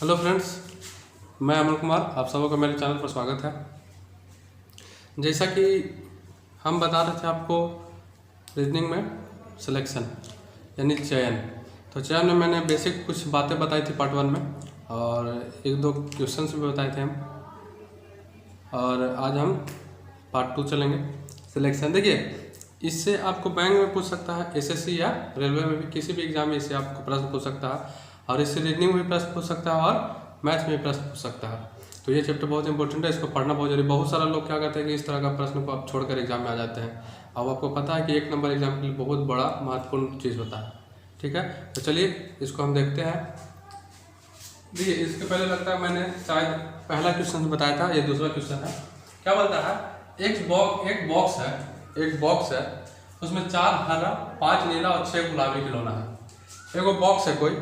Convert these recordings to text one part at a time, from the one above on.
Hello friends, मैं अमन कुमार, आप सबों का मेरे चैनल पर स्वागत है। जैसा कि हम बता रहे थे आपको रीजनिंग में सिलेक्शन यानी चयन, तो चयन में मैंने बेसिक कुछ बातें बताई थी पार्ट 1 में और एक दो क्वेश्चंस भी बताए थे हम। और आज हम पार्ट 2 चलेंगे सिलेक्शन। देखिए, इससे आपको बैंक में पूछ सकता है, एसएससी या रेलवे में भी, किसी भी एग्जाम में इससे आपको प्रश्न पूछ सकता है। और इससे रीजनिंग में भी प्रश्न पूछ सकता है और मैथ्स में भी प्रश्न पूछ सकता है। तो ये चैप्टर बहुत इंपॉर्टेंट है, इसको पढ़ना बहुत जरूरी। बहुत सारा लोग क्या करते हैं कि इस तरह का प्रश्न को आप छोड़कर एग्जाम में आ जाते हैं। अब आपको पता है कि 1 नंबर एग्जाम के लिए बहुत बड़ा महत्वपूर्ण चीज़ होता है। ठीक है, तो चलिए इसको हम देखते हैं। देखिए, इसके पहले लगता है मैंने शायद पहला क्वेश्चन बताया था, ये दूसरा क्वेश्चन है। क्या बोलता है, एक बॉक्स है, उसमें 4 हरा, 5 नीला और 6 गुलाबी खिलौना है। एगो बॉक्स है कोई,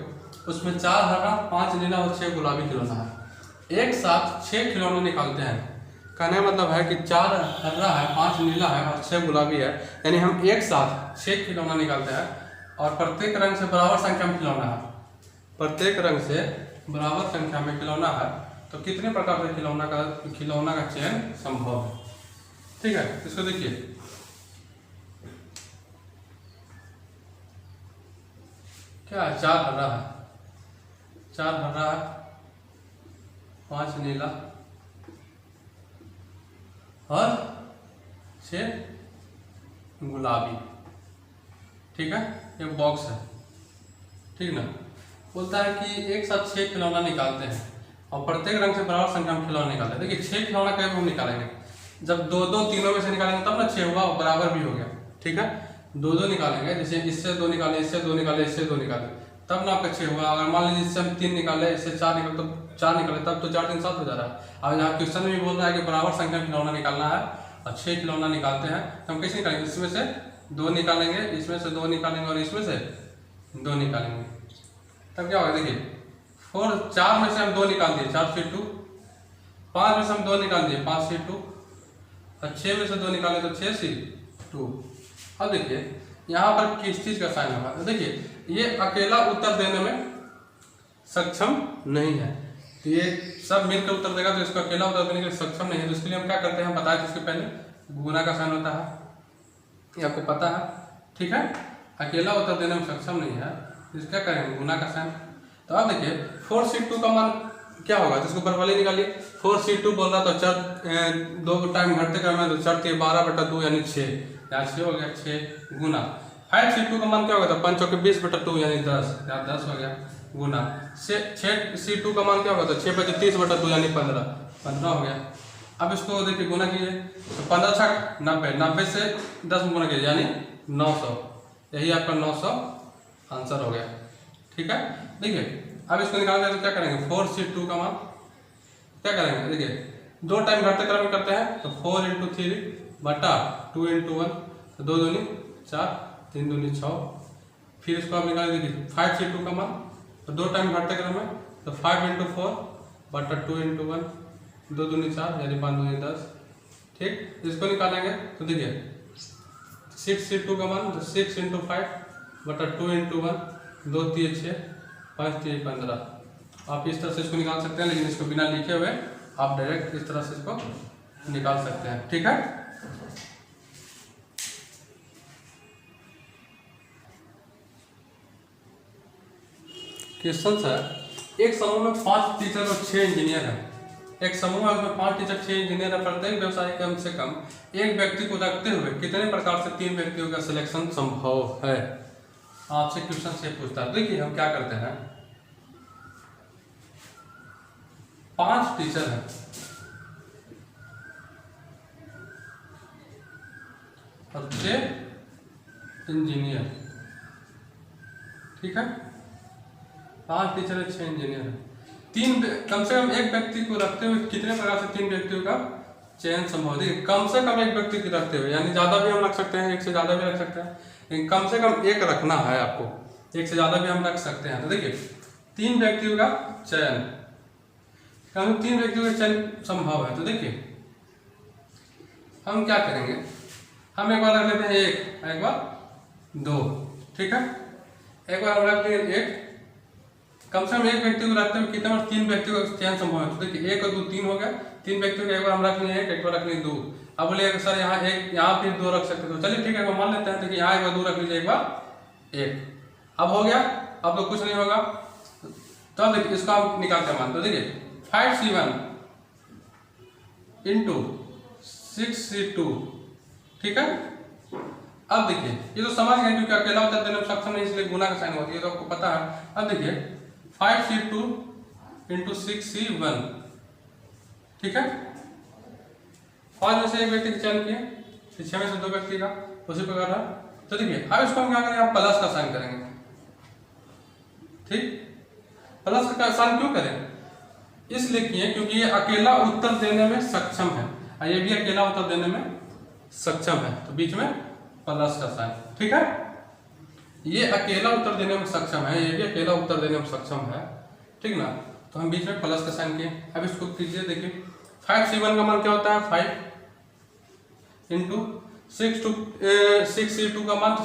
उसमें 4 हरा, 5 नीला और 6 गुलाबी खिलौना है। एक साथ 6 खिलौने निकालते हैं। कहने मतलब है कि 4 हरा है, 5 नीला है और 6 गुलाबी है, यानी हम एक साथ 6 खिलौना निकालते हैं और प्रत्येक रंग से बराबर संख्या में खिलौना है। प्रत्येक रंग से बराबर संख्या में खिलौना है, तो कितने प्रकार के खिलौना का चयन संभव है। ठीक है, इसको देखिए, क्या है, 4 हरा है, 5 नीला और 6 गुलाबी। ठीक है, ये बॉक्स है, ठीक ना। बोलता है कि एक साथ 6 खिलौना निकालते हैं और प्रत्येक रंग से बराबर संख्या में खिलौना निकालते हैं। देखिए, 6 खिलौना कैसे हम निकालेंगे, जब दो दो तीनों में से निकालेंगे तब ना 6 हुआ, बराबर भी हो गया। ठीक है, दो निकालेंगे, जैसे इससे 2 निकाले, इससे 2 निकाले, इससे 2 निकाले, तब ना आपका 6 हुआ। अगर मान लीजिए इससे हम 3 निकाले, इससे 4 निकाले, तो 4 निकाले, तब तो 4 3 7 हो जा रहा है। अब यहाँ क्वेश्चन में भी बोल रहा है कि बराबर संख्या में खिलौना निकालना है और 6 खिलौना निकालते हैं, तो हम कैसे निकालेंगे, इसमें से 2 निकालेंगे, इसमें से 2 निकालेंगे और इसमें से 2 निकालेंगे, तब क्या होगा। देखिए, 4 में से हम 2 निकाल दिए, 4 से 2, 5 में से हम 2 निकाल दिए, 5 से 2, और 6 में से 2 निकाले तो 6 से 2। अब देखिए यहाँ पर किस चीज का साइन होगा, तो देखिए ये अकेला उत्तर देने में सक्षम नहीं है, तो ये सब मिलकर उत्तर देगा, तो इसको अकेला उत्तर देने के लिए सक्षम नहीं है। तो इसके लिए हम क्या करते हैं, बताया इसके पहले गुना का साइन होता है, ये आपको पता है। ठीक है, अकेला उत्तर देने में सक्षम नहीं है, इसका क्या करेंगे, गुना का साइन। तो अब देखिए 4C2 का मान क्या होगा, जिसको बरवाली निकालिए। 4C2 बोल रहा तो चर 2 टाइम घटते क्रम में, तो चर 12/2 यानी 6, यहाँ 6 हो गया, 6 गुना 5C2 का मान क्या होगा, तो 5 चौके 20/2 यानी 10, यहाँ 10 हो गया, गुना 6C2 का मान क्या होगा, तो 6 बचे 30/2 यानी 15 हो गया। अब इसको देखिए गुना कीजिए, तो 15 छक 90, 90 से 10 में गुना कीजिए यानी 900, यही आपका 900 आंसर हो गया। ठीक है, देखिए अब इसको निकालना है तो क्या करेंगे, 4C2 का मान क्या करेंगे, देखिए 2 टाइम घटते क्रम में करते हैं, तो 4 × 3 बटा 2 × 1, तो 2 दूनी 4, 3 दूनी 6। फिर इसको आप निकाल दीजिए 5C2 का मान, तो 2 टाइम घटते क्रम में, तो 5 × 4 बटा 2 × 1, 2 दूनी 4 यानी 5 दूनी 10। ठीक, इसको निकालेंगे तो देखिए 6C2 का मान, तो 6 × 5 बटा 2 × 1, 2 3 6, 5 3 15। आप इस तरह से इसको निकाल सकते हैं, लेकिन इसको बिना लिखे हुए आप डायरेक्ट इस तरह से इसको निकाल सकते हैं। ठीक है, क्वेश्चन है, एक समूह में 5 टीचर और 6 इंजीनियर हैं। एक समूह है, उसमें 5 टीचर 6 इंजीनियर है। प्रत्येक व्यवसाय कम से कम एक व्यक्ति को रखते हुए कितने प्रकार से 3 व्यक्तियों का सिलेक्शन संभव है। आपसे क्वेश्चन से पूछता है। देखिए हम क्या करते हैं, 5 टीचर हैं और 6 इंजीनियर। ठीक है, 5 टीचर है, 6 इंजीनियर है। कम से कम एक व्यक्ति को रखते हुए कितने प्रकार से 3 व्यक्तियों का चयन संभव है। कम से कम एक व्यक्ति को रखते हुए, यानी ज्यादा भी हम रख सकते हैं, एक से ज्यादा भी रख सकते हैं, लेकिन कम से कम एक रखना है आपको, एक से ज्यादा भी हम रख सकते हैं। तो देखिए 3 व्यक्तियों का चयन, कम 3 व्यक्तियों का चयन संभव है। तो देखिए हम क्या करेंगे, हम एक बार रख लेते हैं 1, एक बार 2। ठीक है, एक बार हम रख लेंगे 1, कम से कम एक व्यक्ति को रखते हुए कितने बार 3 व्यक्ति का चयन संभव है। तो देखिए 1 और 2 3 हो गया, 3 व्यक्तियों को एक बार हम रख लिए 1, एक बार रख लिए 2। अब बोलिए सर यहाँ एक, यहाँ फिर 2 रख सकते, तो चलिए ठीक है, मान लेते हैं। देखिए यहाँ एक बार 2 रख लीजिए, एक बार 1। अब हो गया, अब तो कुछ नहीं होगा। तो अब देखिए इसको हम निकालते हैं मान। तो देखिए 5C1 इंटू 6C2, ठीक है। अब देखिए ये तो समझ गए क्योंकि अकेला उत्तर देने में सक्षम नहीं, इसलिए गुना का साइन होती है, तो आपको पता है। अब देखिए 5C2 इंटू 6C1, ठीक है। 5 में से एक व्यक्ति का चयन किए, 6 में से 2 व्यक्ति का, उसी प्रकार है। तो देखिए अब इसको हम क्या करेंगे, आप प्लस का साइन करेंगे, ठीक। प्लस का साइन क्यों करें, इसलिए किए क्योंकि ये अकेला उत्तर देने में सक्षम है और ये भी अकेला उत्तर देने में सक्षम है, तो बीच में प्लस का साइन, ठीक है। ये अकेला उत्तर देने में सक्षम है, ये भी अकेला उत्तर देने में सक्षम है, ठीक ना। तो हम बीच में प्लस का साइन किए। अब इसको कीजिए, देखिए 5C1 का मान क्या होता है 5 इंटू 6C2 का मान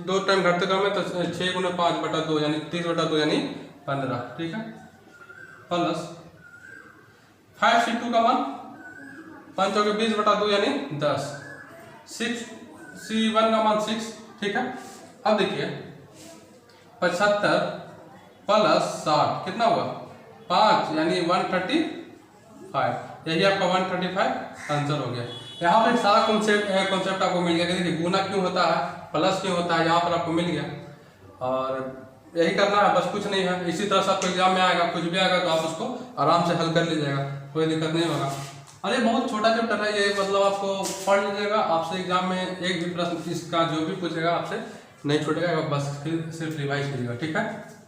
2 टाइम घटते क्रम में, तो 6 गुना 5/2 यानी 30/2 यानी 15, ठीक है। प्लस 5C2 का मान 5 चौके 20/2 यानी 10। 6C1 का मान 6, ठीक है। अब देखिए 75 प्लस 60 कितना हुआ 5 यानी 135, यही आपका 135 आंसर हो गया। यहाँ पर सारा कॉन्सेप्ट आपको मिल गया। देखिए गुना क्यों होता है, प्लस क्यों होता है, यहाँ पर आपको मिल गया। और यही करना है, बस कुछ नहीं है। इसी तरह से आपको एग्जाम में आएगा, कुछ भी आएगा तो आप उसको आराम से हल कर लीजिएगा, कोई दिक्कत नहीं होगा। अरे बहुत छोटा चैप्टर है ये, मतलब आपको पढ़ लीजिएगा, आपसे एग्जाम में एक भी प्रश्न इसका जो भी पूछेगा आपसे नहीं छूटेगा, बस फिर सिर्फ रिवाइज कीजिएगा, ठीक है।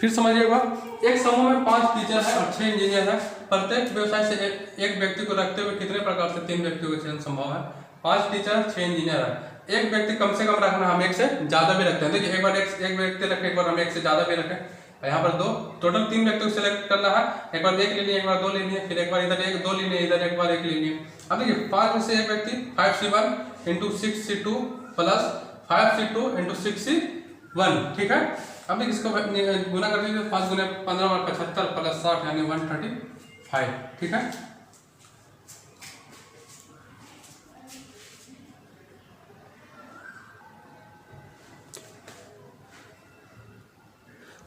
फिर समझिए एक बार, एक समूह में 5 टीचर है और 6 इंजीनियर है। प्रत्येक व्यवसाय से एक व्यक्ति को रखते हुए कितने प्रकार से 3 व्यक्तियों का चयन संभव है। 5 टीचर 6 इंजीनियर है, एक व्यक्ति कम से कम रखना, हम एक से ज्यादा भी रखते हैं। देखिए एक बार एक व्यक्ति रखें, एक बार हम एक से ज्यादा भी रखें। यहाँ पर 2 टोटल 3 व्यक्तियों को सिलेक्ट करना है, एक बार 1 लेनी है, एक बार 2 लेनी है, फिर एक बार इधर 1 2 लेनी है, इधर एक बार 1 लेनी है। अब देखिए 5 में से एक व्यक्ति 5C1 into 6C2 plus 5C2 into 6C1, ठीक है। अब देखिए इसको गुना कर दीजिए, 5 गुना 15 और 75 प्लस 60 यानी 135, ठीक है।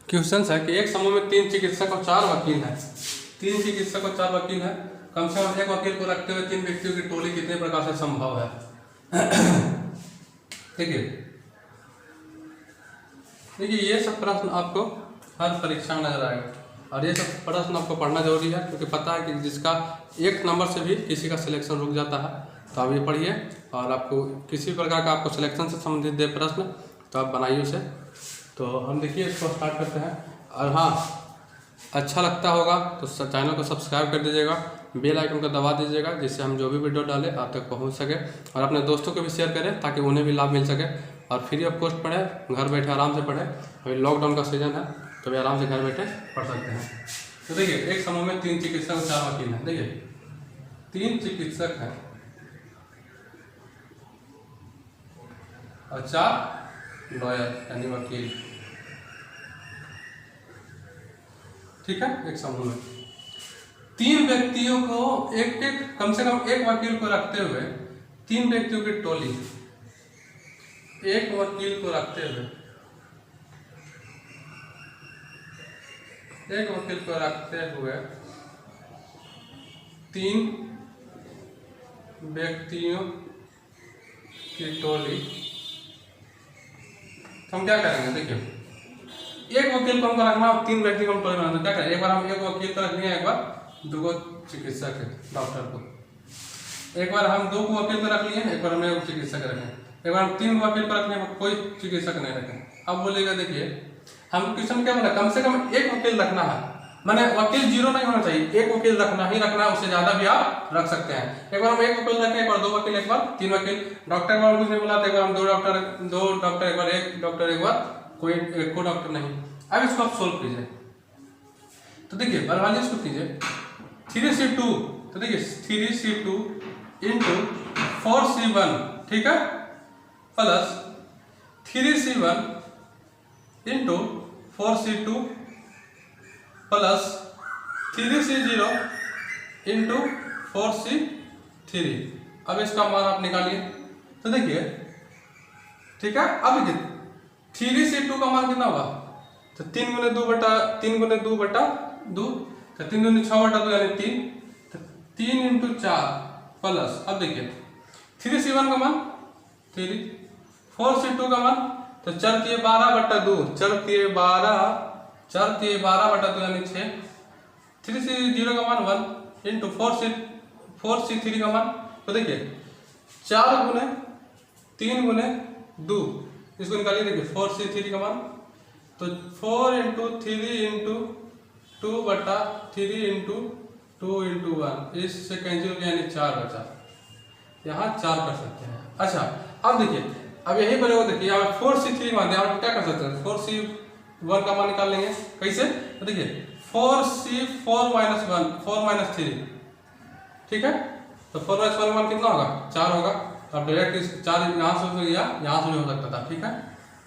क्वेश्चन है कि एक समूह में 3 चिकित्सक और 4 वकील हैं। 3 चिकित्सक और 4 वकील हैं, कम से कम एक वकील को रखते हुए 3 व्यक्तियों की टोली कितने प्रकार से संभव है। ठीक है, देखिए ये सब प्रश्न आपको हर परीक्षा में नजर आएगा और ये सब प्रश्न आपको पढ़ना जरूरी है, क्योंकि पता है कि जिसका 1 नंबर से भी किसी का सिलेक्शन रुक जाता है। तो आप ये पढ़िए और आपको किसी प्रकार का आपको सिलेक्शन से संबंधित दे प्रश्न तो आप बनाइए उसे। तो हम देखिए इसको स्टार्ट करते हैं। और हाँ, अच्छा लगता होगा तो चैनल को सब्सक्राइब कर दीजिएगा, बेल आइकन को दबा दीजिएगा, जिससे हम जो भी वीडियो डालें आप तक पहुंच सके, और अपने दोस्तों को भी शेयर करें ताकि उन्हें भी लाभ मिल सके। और फ्री ऑफ कॉस्ट पढ़ें, घर बैठे आराम से पढ़ें। अभी लॉकडाउन का सीजन है तो भी आराम से घर बैठे पढ़ सकते हैं। तो देखिए एक समूह में 3 चिकित्सक और 4 वकील हैं। देखिए 3 चिकित्सक हैं और 4 लॉयर यानी वकील, ठीक है। एक समूह में 3 व्यक्तियों को कम से कम एक वकील को रखते हुए 3 व्यक्तियों की टोली, एक वकील को रखते हुए 3 व्यक्तियों की टोली, तो हम क्या करेंगे। देखिए एक वकील को हमको रखना और 3 व्यक्ति को हम टोली बनाना, तो क्या करें। एक बार हम एक वकील को रखेंगे, एक बार 2 चिकित्सक है डॉक्टर को, एक बार हम 2 वकील को रख लिए, एक बार हम 1 चिकित्सक रखें, एक बार हम 3 वकील को रखने पर कोई चिकित्सक नहीं रखें। अब बोलेगा देखिए हम क्वेश्चन क्या बोला, कम से कम एक वकील रखना है, माने वकील 0 नहीं होना चाहिए, एक वकील रखना ही रखना है, उससे ज्यादा भी आप रख सकते हैं। एक बार हम 1 वकील रखें, एक बार 2 वकील, एक बार 3 वकील। डॉक्टर एक बार कुछ नहीं बोला तो एक बार हम 2 डॉक्टर, एक बार 1 डॉक्टर, एक बार कोई डॉक्टर नहीं। अब इसको आप सोल्व कीजिए। तो देखिए बरवाली इसको कीजिए 3C2, तो देखिए 3C2 इंटू 4C1, ठीक है, plus 3C1 into 4C2 plus 3C0 into 4C3। अब इसका मान आप निकालिए तो देखिए, ठीक है। अब देखिए 3C2 का मान कितना होगा, तो 3 गुने 2 बटा 2, तो 3 गुने 6 बटा 2 यानी 3, तो 3 इंटू 4 प्लस, अब देखिए 3C1 का मान 3, 4C2 का मान, तो 4 12 बटा 2, 4 बटा 2 यानी 6, 3C0 का मान 1 इंटू 4C3 का मान, तो देखिए 4 गुने 3 गुने 2, इसको निकालिए, देखिए 4C3 का मान, तो 4 इंटू 3 इंटू 2 बटा 3 इंटू 2 इंटू 1, इससे कैंसिल हो गया यानी 4 बचा, यहाँ 4 कर सकते हैं। अच्छा अब देखिए, अब यही पर देखिए यहाँ 4C3 मान दिया, आप क्या कर सकते हैं, 4C1 का मान निकाल लेंगे, कैसे, तो देखिए 4C4 माइनस 1, 4 माइनस 3, ठीक है, तो 4 माइनस 1 मान कितना होगा, 4 होगा। अब डायरेक्ट इस 4 यहाँ से हो गया, यहाँ से भी हो सकता था, ठीक है।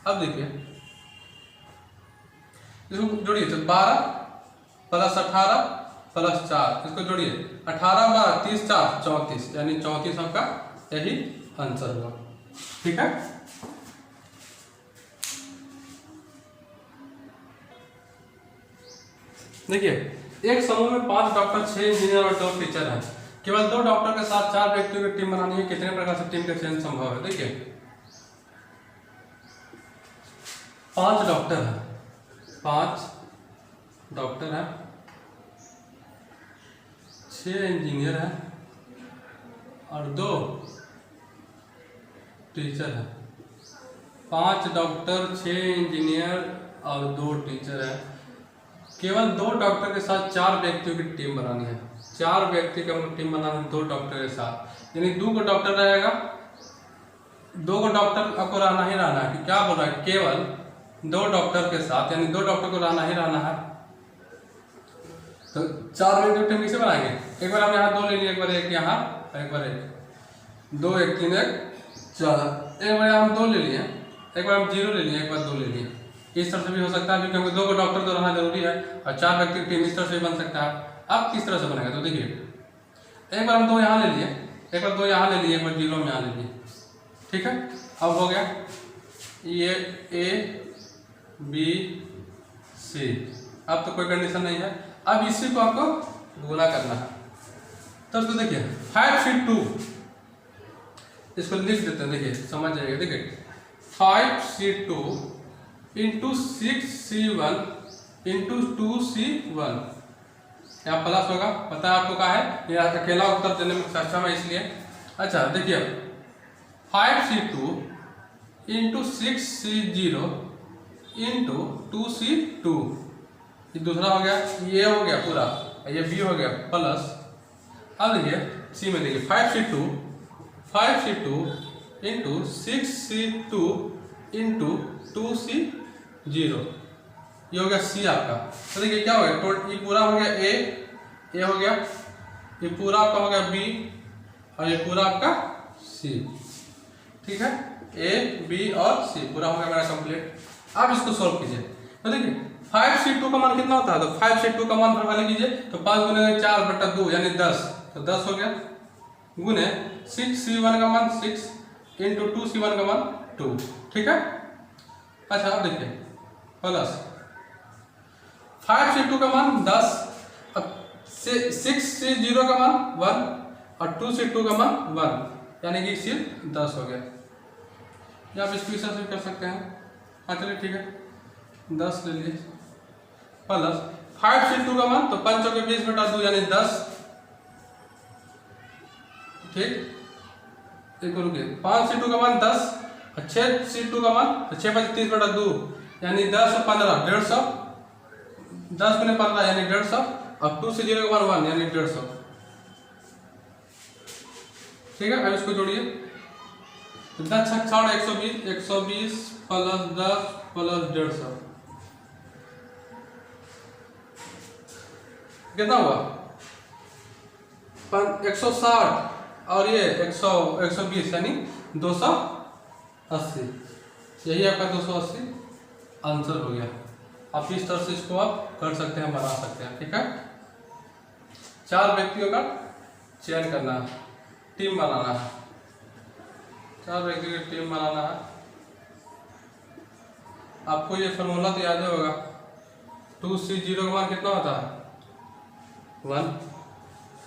अब देखिए इसको जोड़िए, तो 12 प्लस 18 प्लस 4, इसको जोड़िए, 18 12 30 4 34, यानी 34 आपका यही आंसर हुआ, ठीक है। देखिए एक समूह में 5 डॉक्टर, 6 इंजीनियर और 2 टीचर हैं। केवल 2 डॉक्टर के साथ 4 व्यक्तियों की टीम बनानी है, कितने प्रकार से टीम का चयन संभव है। देखिए 5 डॉक्टर हैं, 5 डॉक्टर हैं, 6 इंजीनियर हैं और 2 टीचर हैं। 5 डॉक्टर, 6 इंजीनियर और 2 टीचर हैं। केवल 2 डॉक्टर के साथ 4 व्यक्तियों की टीम बनानी है। 4 व्यक्ति का टीम बनाना है 2 डॉक्टर के साथ, यानी 2 को डॉक्टर रहेगा, 2 को डॉक्टर आपको रहना ही रहना है। क्या बोल रहा है, केवल 2 डॉक्टर के साथ, यानी 2 डॉक्टर को रहना ही रहना है। तो 4 व्यक्ति टीम किसे बनाएंगे, एक बार हम यहाँ 2 ले लिए, एक बार 1 यहाँ, एक बार 1, 2 1 3 1 4, एक बार हम 2 ले लिए, एक बार हम 0 ले लिए, एक बार 2 ले लिए। इस तरह से भी हो सकता है, क्योंकि 2 को डॉक्टर तो रहना जरूरी है, और 4 व्यक्ति की टीम इस तरह से भी बन सकता है। अब किस तरह से बनेगा, तो देखिए एक बार हम 2 यहाँ ले लिए, एक बार 2 यहाँ ले लिए, एक बार 0 में यहाँ ले लिए, ठीक है। अब हो गया ये A B C, अब तो कोई कंडीशन नहीं है। अब इसी को आपको गुना करना है, तो इसको देखिए 5C2, इसको लिख देते हैं, देखिए समझ जाइएगा। देखिए 5C2 into 6C1 into 2C1, यहाँ प्लस होगा, पता है आपको क्या है, ये अकेला उत्तर देने में सक्षम है इसलिए। अच्छा देखिए 5C2 into 6C0 into 2C2, ये दूसरा हो गया, ये हो गया पूरा, ये B हो गया प्लस। अब देखिए C में देखिए 5C2 into 6C2 into 2C0, ये हो गया C आपका। तो देखिए क्या हो गया, ये पूरा हो गया A, ये हो गया, ये पूरा आपका हो गया B, और ये पूरा आपका C, ठीक है। A B और C पूरा हो गया मेरा कंप्लीट। अब इसको सॉल्व कीजिए, तो देखिए 5C2 का मान कितना होता है, तो 5C2 का मान भरवाने कीजिए, तो 5 गुने 4 बटा 2 यानी 10, तो 10 हो गया, गुने 6C1 का मान 6 इंटू 2C1 का मान 2, ठीक है। अच्छा अब देखिए प्लस 5C2 का मान 10, अब 6C0 का मान 1 और 2C2 का मान 1, यानी कि सिर्फ 10 हो गया। या आप इसको इस तरह से कर सकते हैं। हाँ चलिए ठीक है, 10 ले लीजिए प्लस 5C2 का मान, तो 5 के 20 बटा 2 यानी 10, ठीक। एक रुकिए, 5C2 का मान 10 और 6C2 का मान, तो 6 5 30 बटा 2 यानी 10 और 15 150, 10 गुने 15 यानी 150, और 2C0 का मान 1 यानी 150, ठीक है। अब इसको जोड़िए, 10 6 120, 120 प्लस 10 प्लस 150, कितना हुआ 160 और ये 120 यानी 280, यही आपका 280 आंसर हो गया। आप इस तरह से इसको आप कर सकते हैं, बना सकते हैं। ठीक है, 4 व्यक्तियों का चयन करना है, टीम बनाना है, 4 व्यक्तियों की टीम बनाना है। आपको ये फॉर्मूला तो याद होगा, 2C0 का मान कितना होता है 1,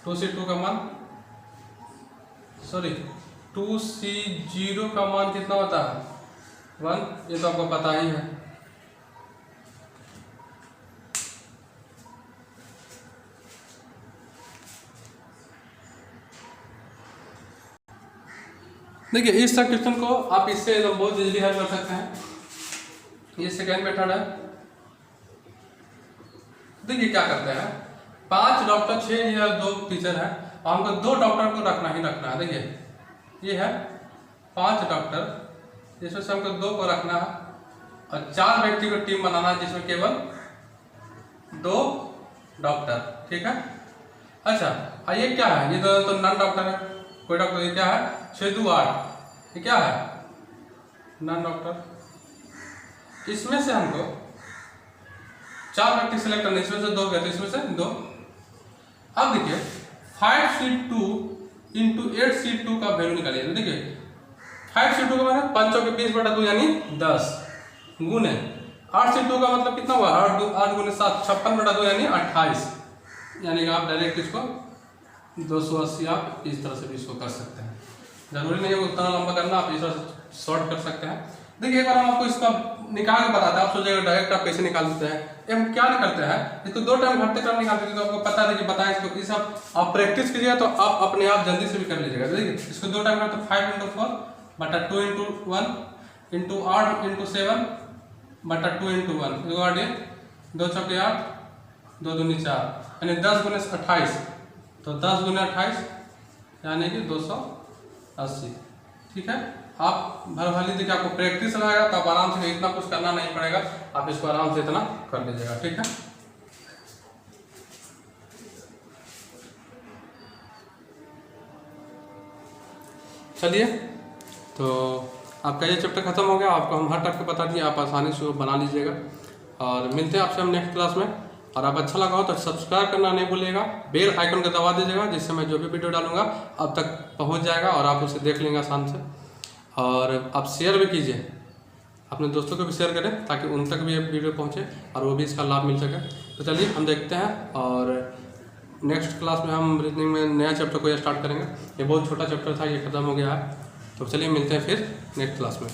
2C2 का मान 2C0 का मान कितना होता है 1, ये तो आपको पता ही है। देखिए इस क्वेश्चन को आप इससे एकदम बहुत इजीली हल कर सकते हैं। ये सेकेंड मेथड है। देखिए क्या करते हैं, 5 डॉक्टर 6 या 2 टीचर है और हमको 2 डॉक्टर को रखना ही रखना है। देखिए ये है 5 डॉक्टर, जिसमें से हमको 2 को रखना है और 4 व्यक्ति को टीम बनाना है जिसमें केवल 2 डॉक्टर। ठीक है, अच्छा ये क्या है, ये तो नॉन डॉक्टर है, कोई डॉक्टर। ये क्या है 6 2 8, ये क्या है नॉन डॉक्टर। इसमें से हमको 4 व्यक्ति सिलेक्ट करने, इसमें से 2 व्यक्ति, इसमें से 2। अब देखिए 5C2 इंटू 8C2 का वैल्यू निकालिए। तो देखिए 5C2 का मतलब 5 के 20/2 यानी 10 गुने 8C2 का मतलब कितना हुआ 8 गुने 7 56/2 यानी 28, यानी कि आप डायरेक्ट इसको 280 आप इस तरह से भी इसको कर सकते हैं। जरूरी नहीं है उतना लंबा करना, आप इस तरह से शॉर्ट कर सकते हैं। देखिए एक बार हम आपको इसका निकाल के बताते हैं, आप सोचेगा डायरेक्ट आप कैसे निकाल देते हैं। हम क्या करते हैं, इसको 2 टाइम घटते क्रम निकालते हैं, तो आपको पता है कि बताएं इसको। इस आप प्रैक्टिस कीजिएगा तो आप अपने आप जल्दी से भी कर लीजिएगा। देखिए इसको 2 टाइम करते 5 × 4 बटा 2 × 1 इंटू 8 × 7 बटा 2 × 1, 2 चौके 8 2 दूनी 4 यानी 10 गुने 28, तो 10 गुने 28 यानी कि 280। ठीक है, आप भर भर लीजिए, आपको प्रैक्टिस रहेगा तो आप आराम से, इतना कुछ करना नहीं पड़ेगा, आप इसको आराम से इतना कर लीजिएगा। ठीक है, चलिए तो आपका ये चैप्टर खत्म हो गया। आपको हम हर टाइप के बता दिए, आप आसानी से वो बना लीजिएगा। और मिलते हैं आपसे हम नेक्स्ट क्लास में। और आप अच्छा लगा हो तो सब्सक्राइब करना नहीं भूलिएगा, बेल आइकन को दबा दीजिएगा, जिससे मैं जो भी वीडियो डालूंगा अब तक पहुंच जाएगा और आप उसे देख लेंगे आसान से। और आप शेयर भी कीजिए, अपने दोस्तों को भी शेयर करें ताकि उन तक भी ये वीडियो पहुंचे और वो भी इसका लाभ मिल सके। तो चलिए हम देखते हैं, और नेक्स्ट क्लास में हम रीजनिंग में नया चैप्टर को स्टार्ट करेंगे। ये बहुत छोटा चैप्टर था, ये खत्म हो गया है। तो चलिए मिलते हैं फिर नेक्स्ट क्लास में।